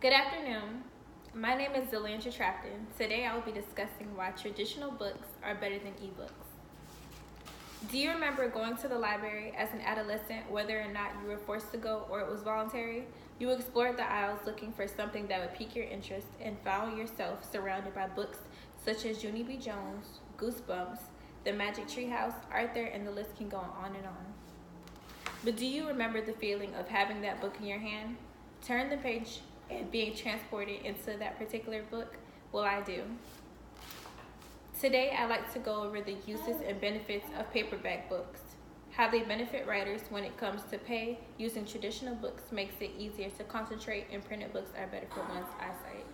Good afternoon. My name is Zelandra Trapton. Today I will be discussing why traditional books are better than ebooks. Do you remember going to the library as an adolescent, whether or not you were forced to go or it was voluntary? You explored the aisles looking for something that would pique your interest and found yourself surrounded by books such as Junie B. Jones, Goosebumps, The Magic Tree House, Arthur, and the list can go on and on. But do you remember the feeling of having that book in your hand? Turn the page and being transported into that particular book? Well, I do. Today, I'd like to go over the uses and benefits of paperback books. How they benefit writers when it comes to pay. Using traditional books makes it easier to concentrate, and printed books are better for one's eyesight.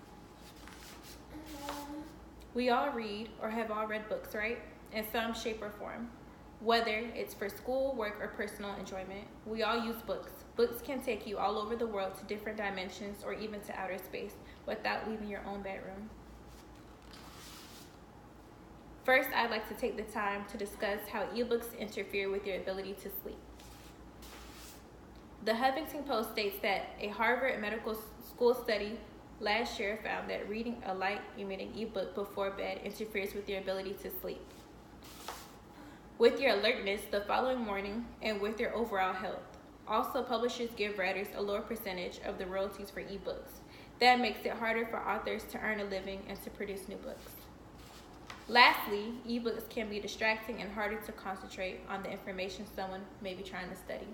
We all read or have all read books, right? In some shape or form. Whether it's for school, work, or personal enjoyment, we all use books. Books can take you all over the world to different dimensions or even to outer space without leaving your own bedroom. First, I'd like to take the time to discuss how ebooks interfere with your ability to sleep. The Huffington Post states that a Harvard Medical School study last year found that reading a light-emitting ebook before bed interferes with your ability to sleep, with your alertness the following morning, and with your overall health. Also, publishers give writers a lower percentage of the royalties for ebooks. That makes it harder for authors to earn a living and to produce new books. Lastly, ebooks can be distracting and harder to concentrate on the information someone may be trying to study.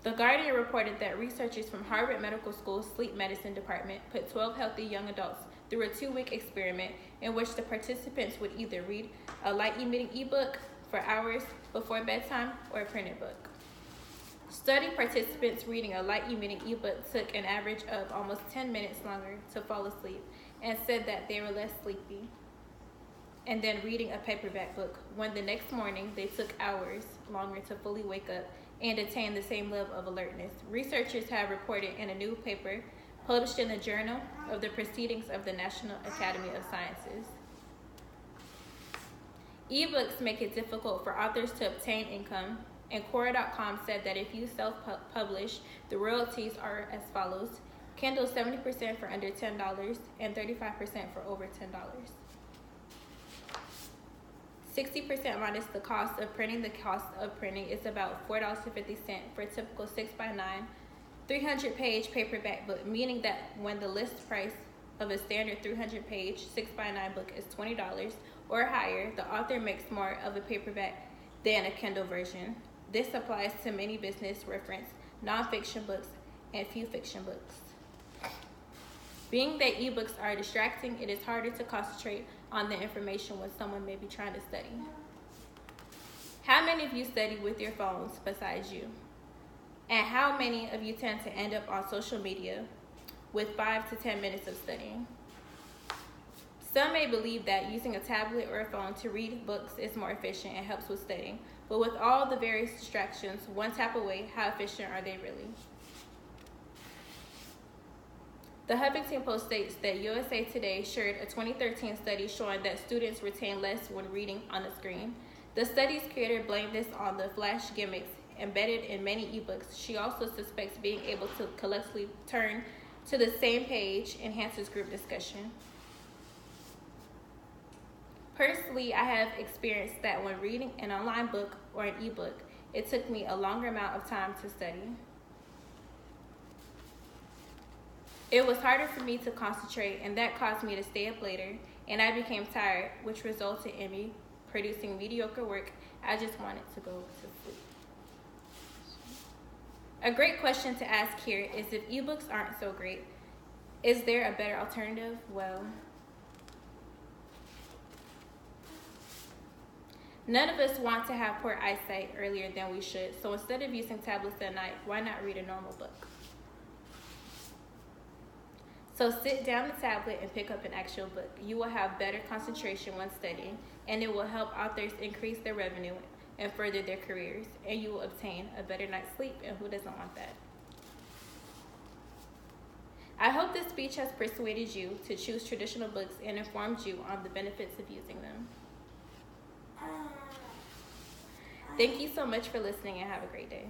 The Guardian reported that researchers from Harvard Medical School's sleep medicine department put 12 healthy young adults through a 2-week experiment in which the participants would either read a light-emitting ebook for hours before bedtime or a printed book. Study participants reading a light-emitting ebook took an average of almost 10 minutes longer to fall asleep and said that they were less sleepy. And then reading a paperback book, when the next morning they took hours longer to fully wake up and attain the same level of alertness. Researchers have reported in a new paper published in the Journal of the Proceedings of the National Academy of Sciences. Ebooks make it difficult for authors to obtain income, and Quora.com said that if you self-publish, the royalties are as follows: Kindle 70% for under $10 and 35% for over $10. 60% minus the cost of printing. The cost of printing is about $4.50 for a typical 6x9, 300-page paperback book, meaning that when the list price of a standard 300-page 6x9 book is $20 or higher, the author makes more of a paperback than a Kindle version. This applies to many business reference, nonfiction books, and few fiction books. Being that ebooks are distracting, it is harder to concentrate on the information when someone may be trying to study. How many of you study with your phones besides you? And how many of you tend to end up on social media with 5 to 10 minutes of studying? Some may believe that using a tablet or a phone to read books is more efficient and helps with studying, but with all the various distractions one tap away, how efficient are they really? The Huffington Post states that USA Today shared a 2013 study showing that students retain less when reading on a screen. The study's creator blamed this on the flash gimmicks embedded in many ebooks. She also suspects being able to collectively turn to the same page enhances group discussion. Personally, I have experienced that when reading an online book or an ebook, it took me a longer amount of time to study. It was harder for me to concentrate, and that caused me to stay up later, and I became tired, which resulted in me producing mediocre work. I just wanted to go to sleep. A great question to ask here is, if ebooks aren't so great, is there a better alternative? Well, none of us want to have poor eyesight earlier than we should, so instead of using tablets at night, why not read a normal book? So sit down the tablet and pick up an actual book. You will have better concentration when studying, and it will help authors increase their revenue and further their careers, and you will obtain a better night's sleep, and who doesn't want that? I hope this speech has persuaded you to choose traditional books and informed you on the benefits of using them. Thank you so much for listening, and have a great day.